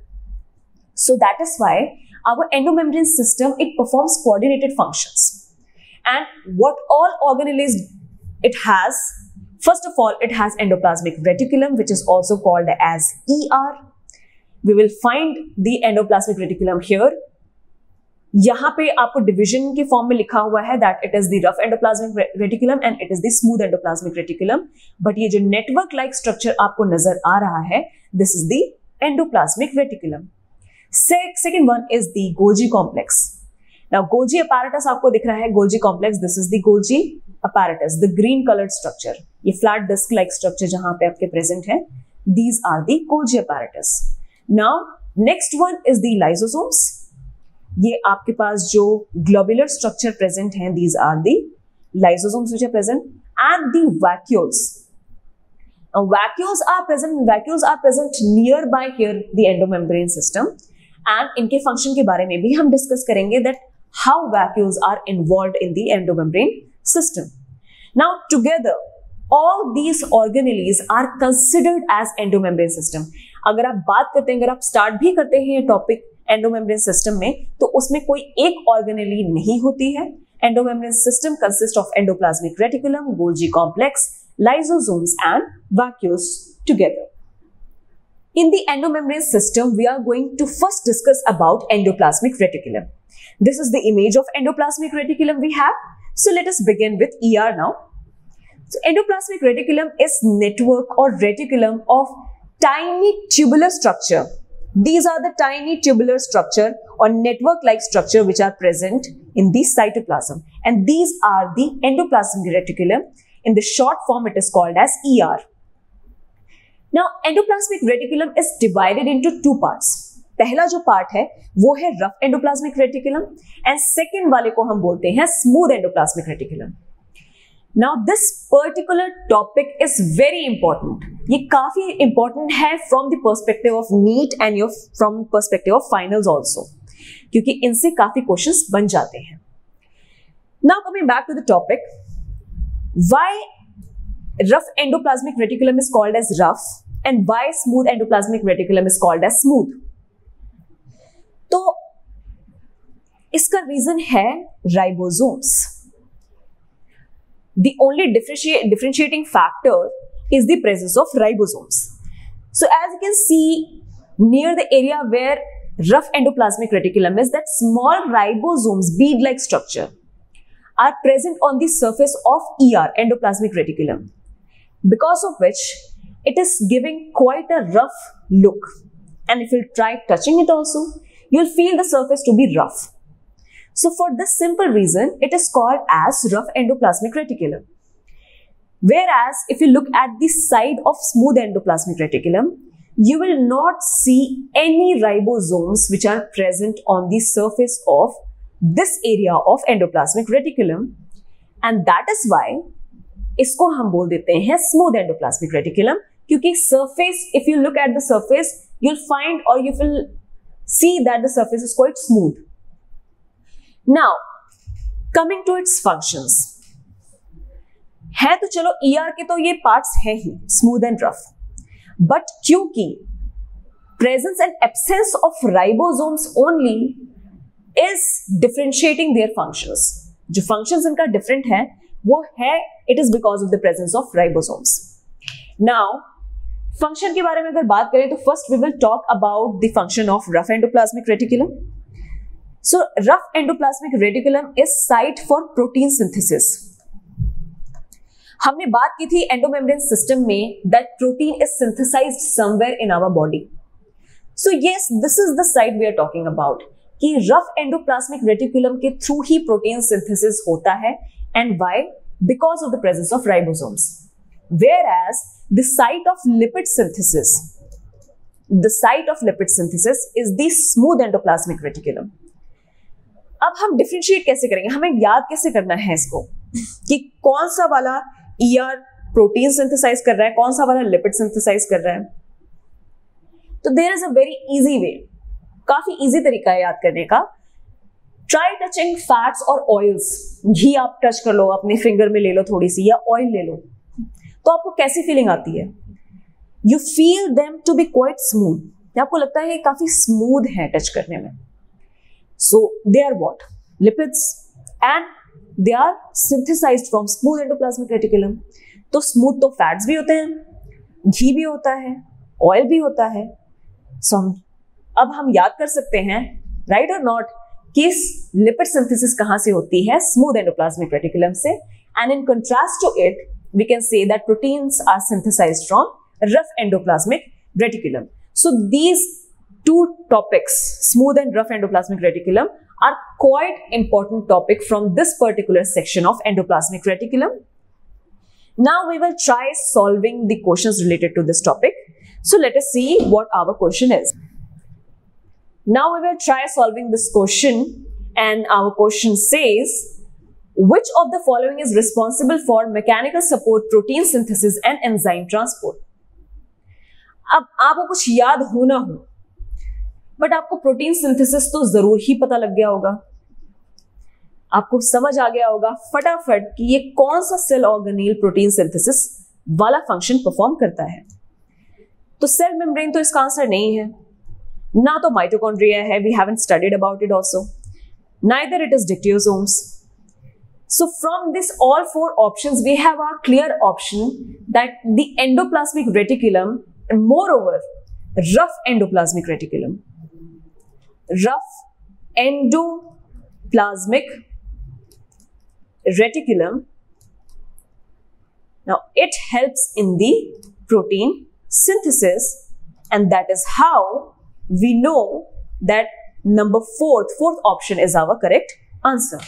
So that is why our endomembrane system, it performs coordinated functions. And what all organelles it has? First of all, it has endoplasmic reticulum, which is also called as ER. We will find the endoplasmic reticulum here. यहाँ पे आपको division के form में लिखा हुआ है that it is the rough endoplasmic reticulum and it is the smooth endoplasmic reticulum. But ये जो network-like structure आपको नजर आ रहा है, this is the endoplasmic reticulum. Second one is the Golgi complex. Now Golgi apparatus आपको दिख रहा है, Golgi complex. This is the Golgi apparatus, the green colored structure. ये flat disc like structure जहाँ पे आपके present है. These are the Golgi apparatus. Now next one is the lysosomes. ये आपके पास जो globular structure present हैं, these are the lysosomes which are present, and the vacuoles. Now vacuoles are present nearby here the endomembrane system, and इनके function के बारे में भी हम discuss करेंगे that how vacuoles are involved in the endomembrane system. Now together all these organelles are considered as endomembrane system. अगर आप बात करते हैं, अगर आप start भी करते हैं ये topic endomembrane system में, तो उसमें कोई एक organelle नहीं होती है. Endomembrane system consists of endoplasmic reticulum, Golgi complex, lysosomes and vacuoles together. In the endomembrane system, we are going to first discuss about endoplasmic reticulum. This is the image of endoplasmic reticulum we have. So let us begin with ER now. So endoplasmic reticulum is network or reticulum of tiny tubular structure. These are the tiny tubular structure or network-like structure which are present in the cytoplasm. And these are the endoplasmic reticulum. In the short form, it is called as ER. Now, endoplasmic reticulum is divided into two parts. पहला जो part है वो है rough endoplasmic reticulum and second वाले को हम बोलते हैं smooth endoplasmic reticulum. Now this particular topic is very important. ये काफी इंपॉर्टेंट है from the perspective of NEET and your from perspective of finals also, क्योंकि इनसे काफी क्वेश्चंस बन जाते हैं. Now coming back to the topic, why rough endoplasmic reticulum is called as rough and why smooth endoplasmic reticulum is called as smooth? तो इसका reason है ribosomes. The only differentiating factor is the presence of ribosomes. So as you can see near the area where rough endoplasmic reticulum is, that small ribosomes, bead-like structure, are present on the surface of ER, endoplasmic reticulum, because of which it is giving quite a rough look. And if you try touching it also, you'll feel the surface to be rough. So for this simple reason, it is called as rough endoplasmic reticulum. Whereas if you look at the side of smooth endoplasmic reticulum, you will not see any ribosomes which are present on the surface of this area of endoplasmic reticulum, and that is why इसको हम बोल देते हैं smooth endoplasmic reticulum, क्योंकि surface, if you look at the surface, you'll find or you will see that the surface is quite smooth. Now, coming to its functions, है तो चलो ER के तो ये पार्ट्स हैं ही, स्मूथ एंड रफ, बट क्योंकि presence and absence of ribosomes only is differentiating their functions, जो फंक्शंस इनका डिफरेंट है वो है it is because of the presence of ribosomes. Now function के बारे में अगर बात करें तो first we will talk about the function of rough endoplasmic reticulum. So rough endoplasmic reticulum is site for protein synthesis. हमने बात की थी एंडोमेम्ब्रेन सिस्टम में that protein is synthesized somewhere in our body. So yes, this is the site we are talking about कि rough endoplasmic reticulum के through ही protein synthesis होता है. And why? Because of the presence of ribosomes. Whereas the site of lipid synthesis is the smooth endoplasmic reticulum. अब हम differentiate कैसे करेंगे, हमें याद कैसे करना है इसको कि कौन सा वाला ER प्रोटीन सिंथेसाइज कर रहा है, कौन सा वाला लिपिड सिंथेसाइज कर रहा है. तो there is a very easy way, काफी इजी तरीका है याद करने का. ट्राई टचिंग फैट्स और ऑयल्स. घी आप टच कर लो, अपने फिंगर में ले लो थोड़ी सी, या ऑयल ले लो, तो आपको कैसी फीलिंग आती है? You feel them to be quite smooth. आपको लगता है काफी स्मूथ है टच करने में. So they are what? Lipids, and they are synthesized from smooth endoplasmic reticulum. तो स्मूथ तो फैट्स भी होते हैं, घी भी होता है, ऑयल भी होता है. सो अब हम याद कर सकते हैं, राइट और नॉट, कि लिपिड सिंथेसिस कहां से होती है? स्मूथ एंडोप्लाज्मिक रेटिकुलम से. And in contrast to it, we can say that proteins are synthesized from rough endoplasmic reticulum. So these two topics, smooth and rough endoplasmic reticulum, are quite important topic from this particular section of endoplasmic reticulum. Now we will try solving the questions related to this topic. So let us see what our question is. Now we will try solving this question, and our question says, which of the following is responsible for mechanical support protein synthesis and enzyme transport? अब आपको कुछ याद हो ना हो, but आपको protein synthesis तो जरूर ही पता लग गया होगा. आपको समझ आ गया होगा फटाफट कि ये कौन सा सेल ऑर्गेनेल प्रोटीन सिंथेसिस वाला फंक्शन परफॉर्म करता है. तो सेल मेम्ब्रेन तो इसका आंसर नहीं है, ना तो माइटोकॉन्ड्रिया है, we haven't studied about it also, neither it is dictyosomes. So from this all four options, we have a clear option that the endoplasmic reticulum, and moreover, rough endoplasmic reticulum. Rough endoplasmic reticulum. Now, it helps in the protein synthesis, and that is how we know that fourth option is our correct answer.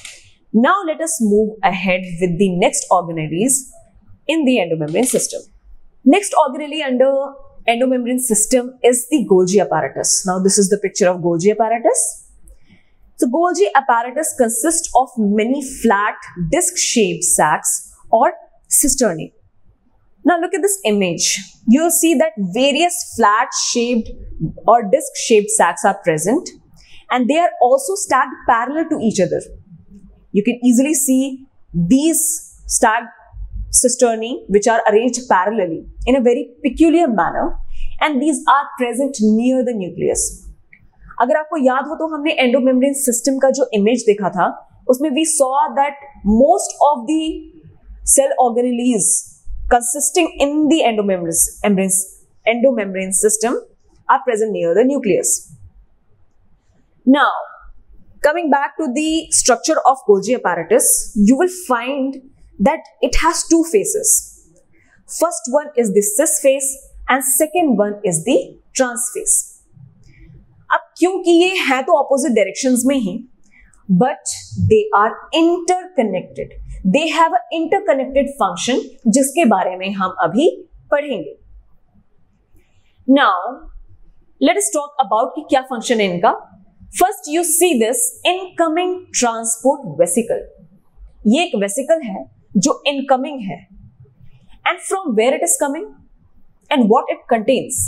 Now let us move ahead with the next organelles in the endomembrane system. Next organelle under endomembrane system is the Golgi apparatus. Now this is the picture of Golgi apparatus. So Golgi apparatus consists of many flat disc-shaped sacs or cisternae. Now look at this image. You'll see that various flat-shaped or disc-shaped sacs are present, and they are also stacked parallel to each other. You can easily see these stacked cisternae which are arranged parallelly in a very peculiar manner, and these are present near the nucleus. अगर आपको याद हो तो हमने endomembrane system का जो image देखा था, उसमें we saw that most of the cell organelles consisting in the endomembrane system are present near the nucleus. Now, coming back to the structure of Golgi apparatus, you will find that it has two faces. First one is the cis face and second one is the trans face. अब क्योंकि ये है तो opposite directions में ही, but they are interconnected. They have an interconnected function जिसके बारे में हम अभी पढ़ेंगे. Now let us talk about कि क्या function है इनका. First you see this incoming transport vesicle. ये एक vesicle है जो incoming है. And from where it is coming and what it contains.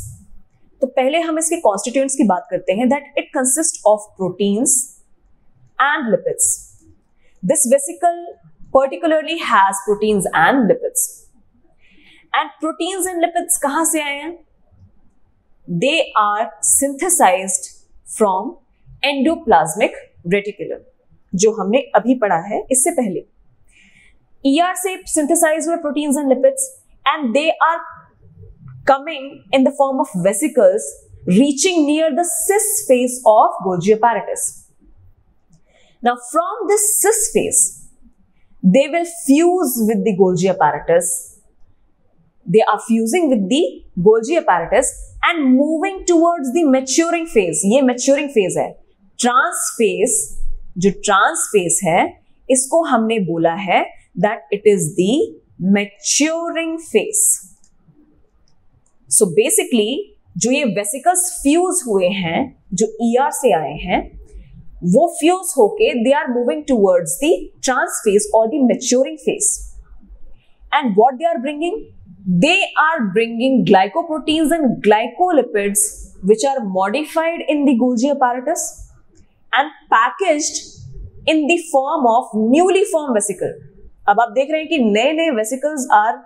तो पहले हम इसके constituents की बात करते हैं. That it consists of proteins and lipids. This vesicle particularly has proteins and lipids. And proteins and lipids कहाँ से आए हैं? They are synthesized from endoplasmic reticulum, जो हमने अभी पढ़ा है इससे पहले. ER से synthesize हुए proteins and lipids, and they are coming in the form of vesicles reaching near the cis phase of Golgi apparatus. Now from this cis phase, they will fuse with the Golgi apparatus. They are fusing with the Golgi apparatus and moving towards the maturing phase. ये maturing phase है. Trans phase, जो trans phase है, इसको हमने बोला है that it is the maturing phase. So basically, जो ये vesicles fuse हुए हैं, जो ER से आए हैं, वो fuse होके they are moving towards the trans phase or the maturing phase. And what they are bringing? They are bringing glycoproteins and glycolipids which are modified in the Golgi apparatus and packaged in the form of newly formed vesicle. अब आप देख रहे हैं कि नए नए vesicles are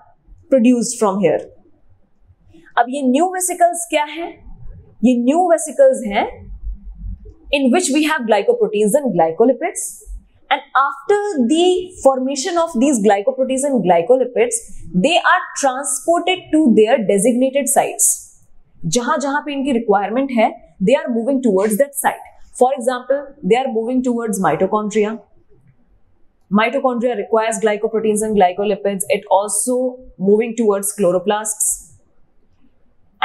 produced from here. अब ये न्यू वेसिकल्स क्या हैं? ये न्यू वेसिकल्स हैं in which we have glycoproteins and glycolipids, and after the formation of these glycoproteins and glycolipids, they are transported to their designated sites. जहां जहां पे इनकी requirement है, they are moving towards that site. For example, they are moving towards mitochondria. Mitochondria requires glycoproteins and glycolipids. It also moving towards chloroplasts.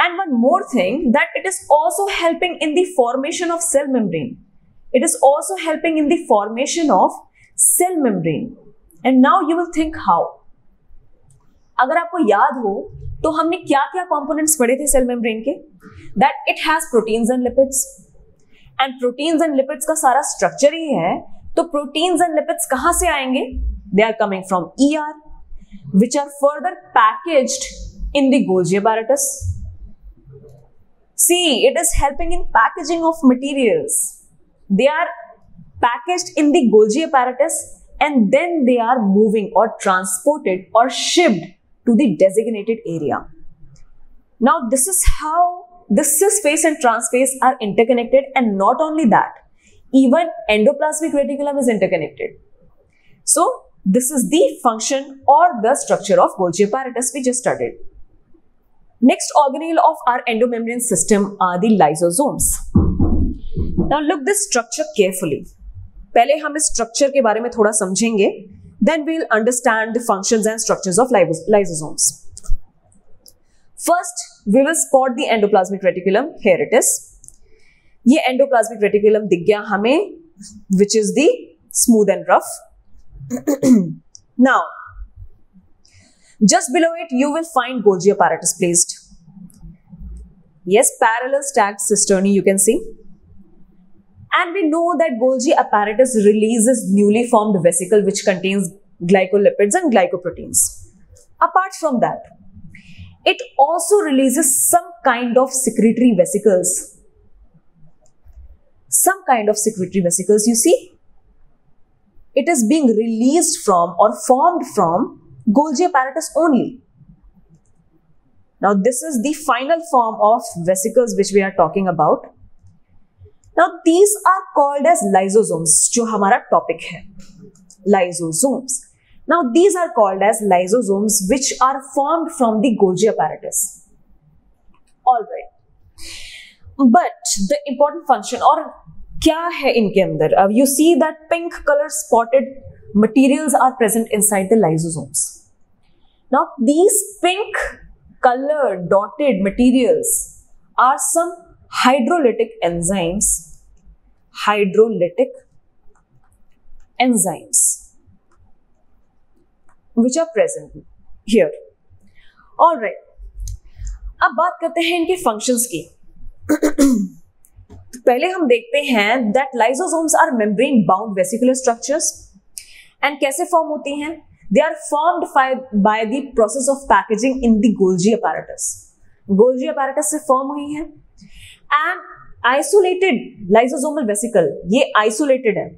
And one more thing, that it is also helping in the formation of cell membrane. It is also helping in the formation of cell membrane. And now you will think how. अगर आपको याद हो तो हमने क्या क्या components पढ़े थे cell membrane के? That it has proteins and lipids. And proteins and lipids का सारा structure ही है. तो proteins and lipids कहाँ से आएंगे? They are coming from ER, which are further packaged in the Golgi apparatus. See, it is helping in packaging of materials. They are packaged in the Golgi apparatus and then they are moving or transported or shipped to the designated area. Now, this is how the cis phase and trans phase are interconnected, and not only that, even endoplasmic reticulum is interconnected. So, this is the function or the structure of Golgi apparatus we just studied. Next organelle of our endomembrane system are the lysosomes. Now look this structure carefully. पहले हम इस structure के बारे में थोड़ा समझेंगे. Then we will understand the functions and structures of lysosomes. First, we will spot the endoplasmic reticulum. Here it is. ये endoplasmic reticulum दिख गया हमें, which is the smooth and rough. Now, just below it, you will find Golgi apparatus placed. Yes, parallel stacked cisternae you can see. And we know that Golgi apparatus releases newly formed vesicle which contains glycolipids and glycoproteins. Apart from that, it also releases some kind of secretory vesicles. Some kind of secretory vesicles, you see. It is being released from or formed from Golgi apparatus only. Now this is the final form of vesicles which we are talking about. Now these are called as lysosomes, जो हमारा topic है. Lysosomes. Now these are called as lysosomes which are formed from the Golgi apparatus. Alright. But the important function or क्या है इनके अंदर? अब you see that pink color spotted materials are present inside the lysosomes. Now these pink colored dotted materials are some hydrolytic enzymes. Hydrolytic enzymes which are present here. All right. अब बात करते हैं इनके फंक्शंस की. पहले हम देखते हैं that lysosomes are membrane bound vesicular structures and कैसे फॉर्म होती हैं. They are formed by the process of packaging in the Golgi apparatus. Golgi apparatus से फॉर्म हुई हैं. And isolated lysosomal vesicle, ये isolated है.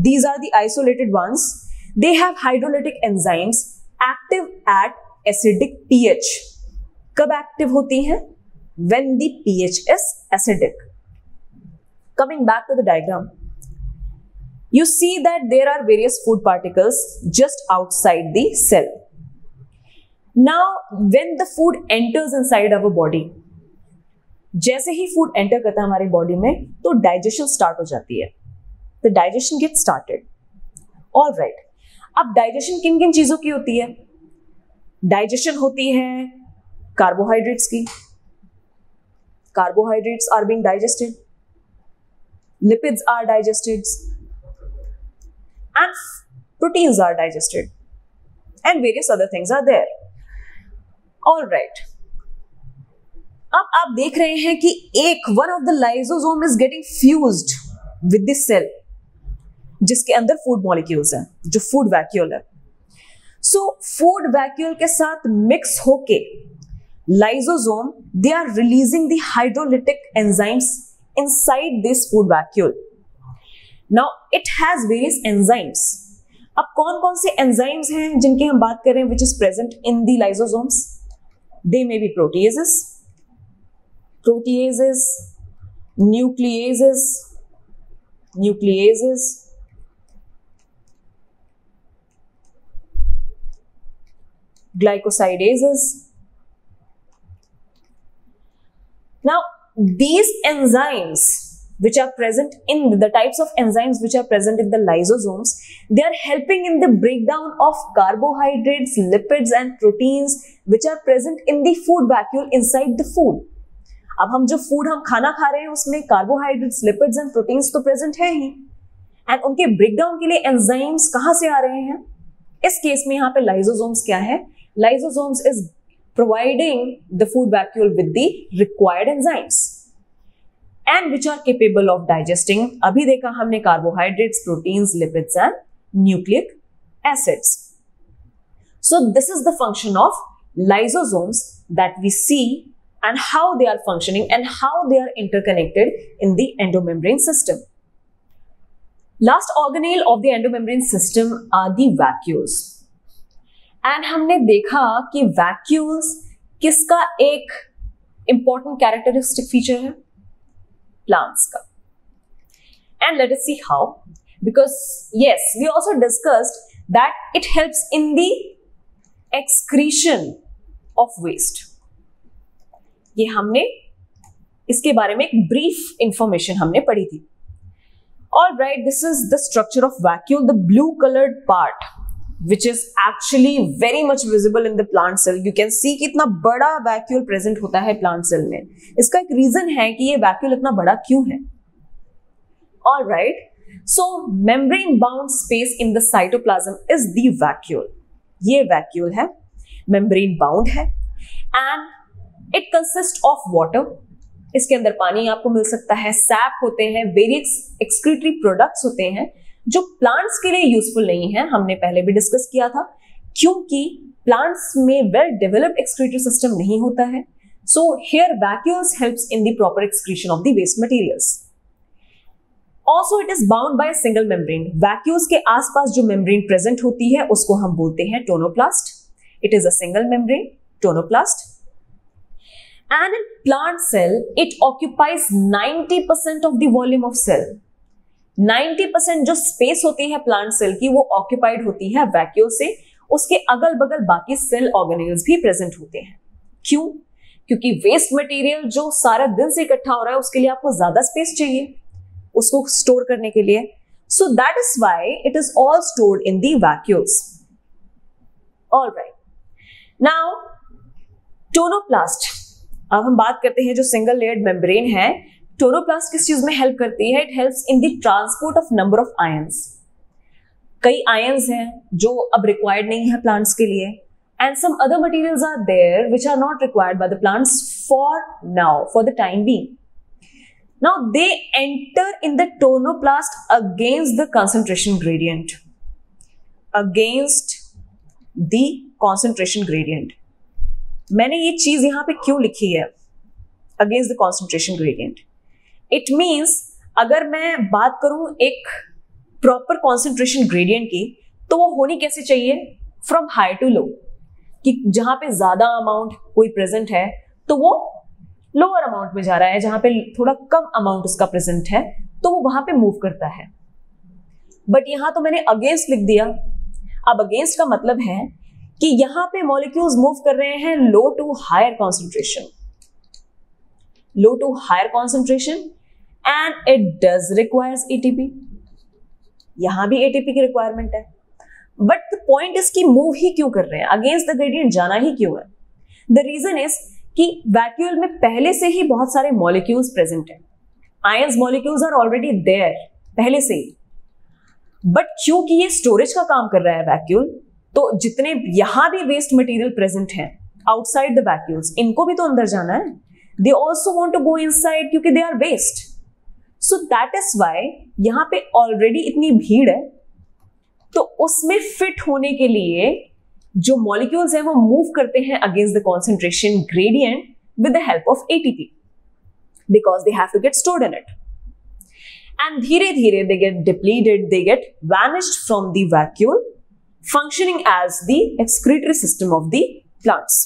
These are the isolated ones. They have hydrolytic enzymes active at acidic pH. कब active होती हैं? When the pH is acidic. Coming back to the diagram, you see that there are various food particles just outside the cell. Now, when the food enters inside our body, जैसे ही food enter करता है हमारी body में तो digestion start हो जाती है. The digestion gets started. All right. अब डाइजेशन किन किन चीजों की होती है? डाइजेशन होती है कार्बोहाइड्रेट्स की. Carbohydrates are being digested. Lipids are digested and proteins are digested and various other things are there. All right. अब आप देख रहे हैं कि एक one of the lysosome is getting fused with this cell जिसके अंदर फूड मॉलिक्यूल्स हैं, जो फूड वैक्यूल है. सो फूड वैक्यूल के साथ मिक्स होके lysosome, they are releasing the hydrolytic enzymes inside this food vacuole. Now it has various enzymes. अब कौन कौन से enzymes हैं जिनकी हम बात कर रहे हैं which is present in the lysosomes? They may be proteases, nucleases, glycosidases. Now, these enzymes which are present in the types of enzymes which are present in the lysosomes, they are helping in the breakdown of carbohydrates, lipids and proteins which are present in the food vacuole inside the food. अब हम जो food हम खाना खा रहे हैं उसमें carbohydrates, lipids and proteins तो प्रेजेंट है ही, एंड उनके ब्रेकडाउन के लिए एंजाइम्स कहां से आ रहे हैं? इस केस में यहाँ पे लाइसोसोम्स क्या है? Lysosomes is providing the food vacuole with the required enzymes and which are capable of digesting. अभी देखा हमने carbohydrates, proteins, lipids and nucleic acids. So this is the function of lysosomes that we see and how they are functioning and how they are interconnected in the endomembrane system. Last organelle of the endomembrane system are the vacuoles. And हमने देखा कि vacuoles किसका एक important characteristic feature है? Plants का. And let us see how. Because yes, we also discussed that it helps in the excretion of waste. ये हमने इसके बारे में एक ब्रीफ इंफॉर्मेशन हमने पढ़ी थी. All right, this is the structure of vacuole, the blue coloured part which is actually very much visible in the plant cell. You can see कि इतना बड़ा vacuole present होता है plant cell में. इसका एक reason है कि ये vacuole इतना बड़ा क्यों है. All right. So membrane bound space in the cytoplasm is the vacuole. ये vacuole है, membrane bound है, and it consists of water. इसके अंदर पानी आपको मिल सकता है, sap होते हैं, various excretory products होते हैं जो प्लांट्स के लिए यूजफुल नहीं है. हमने पहले भी डिस्कस किया था क्योंकि प्लांट्स में वेल डेवलप्ड एक्सक्रीटरी सिस्टम नहीं होता है. So here vacuoles helps in the proper excretion of the waste materials. Also it is bound by single membrane. Vacuoles के आसपास जो मेम्ब्रेन प्रेजेंट होती है उसको हम बोलते हैं tonoplast. It is a single membrane, tonoplast. And in plant cell it occupies 90% of the volume of cell. 90% जो स्पेस होती है प्लांट सेल की वो ऑक्यूपाइड होती है वैक्यूल से. उसके अगल बगल बाकी सेल ऑर्गेनेल्स भी प्रेजेंट होते हैं. क्यों? क्योंकि वेस्ट मटेरियल जो सारा दिन से इकट्ठा हो रहा है उसके लिए आपको ज्यादा स्पेस चाहिए उसको स्टोर करने के लिए. So that is why it is all stored in the vacuoles. All right. Now tonoplast. अब हम बात करते हैं जो सिंगल लेयर्ड मेम्ब्रेन है. टोनोप्लास्ट किस चीज में हेल्प करती है? It helps in the transport of number of ions. कई आयंस हैं जो अब रिक्वायर्ड नहीं है प्लांट्स के लिए, and some other materials are there which are not required by the plants for now, for the time being. Now they enter in the tonoplast against the concentration gradient. Against the concentration gradient. मैंने ये चीज यहां पे क्यों लिखी है? Against the concentration gradient. It means अगर मैं बात करूं एक प्रॉपर concentration gradient की, तो वो होनी कैसे चाहिए? From high to low. कि जहां पे ज्यादा अमाउंट कोई प्रेजेंट है तो वो लोअर अमाउंट में जा रहा है, जहां पे थोड़ा कम अमाउंट उसका प्रेजेंट है तो वो वहां पे मूव करता है. बट यहां तो मैंने अगेंस्ट लिख दिया. अब अगेंस्ट का मतलब है कि यहां पे मॉलिक्यूल्स मूव कर रहे हैं low to higher concentration, low to higher concentration, and it does requires ATP. यहां भी एटीपी की रिक्वायरमेंट है. बट द पॉइंट इज कि मूव ही क्यों कर रहे हैं, अगेंस्ट द ग्रेडियंट जाना ही क्यों है? द रीजन इज कि वैक्यूल में पहले से ही बहुत सारे मॉलिक्यूल्स प्रेजेंट हैं. Ions molecules are already there पहले से ही. बट क्योंकि ये स्टोरेज का काम कर रहा है वैक्यूल, तो जितने यहां भी वेस्ट मटेरियल प्रेजेंट हैं आउटसाइड द वैक्यूल्स, इनको भी तो अंदर जाना है. They also want to go inside क्योंकि they are waste. So that is why यहां पे ऑलरेडी इतनी भीड़ है, तो उसमें फिट होने के लिए जो मॉलिक्यूल्स हैं वो मूव करते हैं against the concentration gradient with the help of ATP, because they have to get stored in it. And धीरे धीरे they get depleted, they get vanished from the vacuole, functioning as the excretory system of the plants.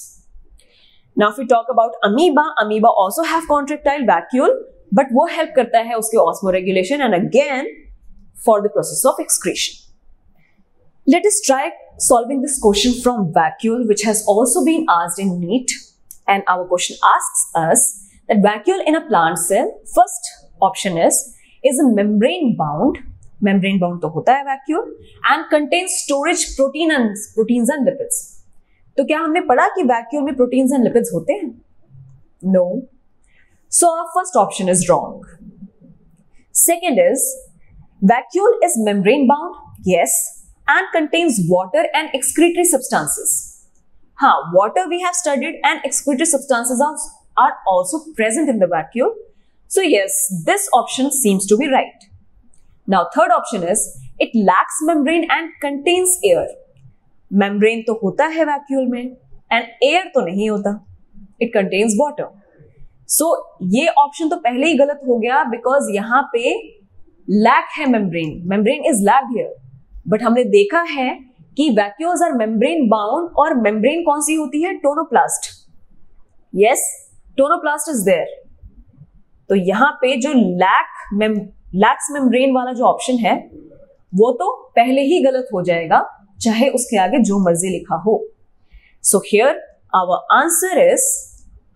Now if we talk about amoeba, amoeba also have contractile vacuole, but वो help करता है उसके osmoregulation and again for the process of excretion. Let us try solving this question from vacuole, which has also been asked in NEET. And our question asks us that vacuole in a plant cell, first option is a membrane bound. Membrane bound तो होता है vacuole and contains storage proteins and lipids. तो क्या हमने पढ़ा कि vacuole में proteins and lipids होते हैं? No. So our first option is wrong. Second is vacuole is membrane bound. Yes. And contains water and excretory substances. Water we have studied and excretory substances are also present in the vacuole. So yes, this option seems to be right. Now third option is it lacks membrane and contains air. Membrane तो होता है vacuole में and air तो नहीं होता. It contains water. So ये option तो पहले ही गलत हो गया because यहाँ पे lack है membrane. Membrane is lacked here. But हमने देखा है कि वैक्यूल्स आर मेम्ब्रेन बाउंड, और मेम्ब्रेन कौन सी होती है? Tonoplast. Yes, tonoplast is there. तो यहां पे जो लैक्स मेम्ब्रेन वाला जो ऑप्शन है वो तो पहले ही गलत हो जाएगा, चाहे उसके आगे जो मर्जी लिखा हो. So here our answer is,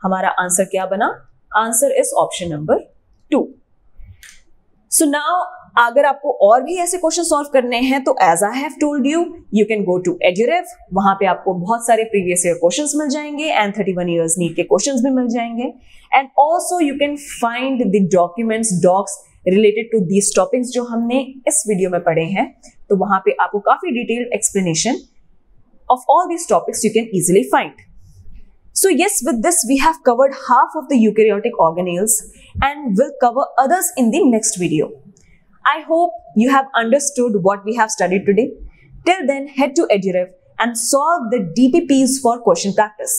हमारा आंसर क्या बना? Answer is option number 2. So now अगर आपको और भी ऐसे क्वेश्चन सॉल्व करने हैं तो as I have told you can go to EduRev. वहां पे आपको बहुत सारे प्रीवियस ईयर क्वेश्चंस मिल जाएंगे एंड 31 इयर्स नीट के क्वेश्चंस भी मिल जाएंगे. And also you can find the documents, docs related to these topics जो हमने इस वीडियो में पढ़े हैं. तो वहां पे आपको काफी detailed explanation of all these topics you can easily find. So yes, with this we have covered half of the eukaryotic organelles and will cover others in the next video. I hope you have understood what we have studied today. Till then, head to EduRev and solve the DPPs for question practice.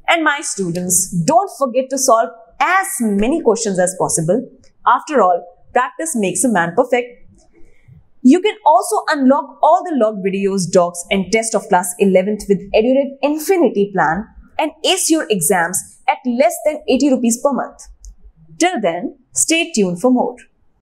And my students, don't forget to solve as many questions as possible. After all, practice makes a man perfect. You can also unlock all the log videos, docs and test of class 11th with EduRev Infinity Plan and ace your exams at less than 80 rupees per month. Till then, stay tuned for more.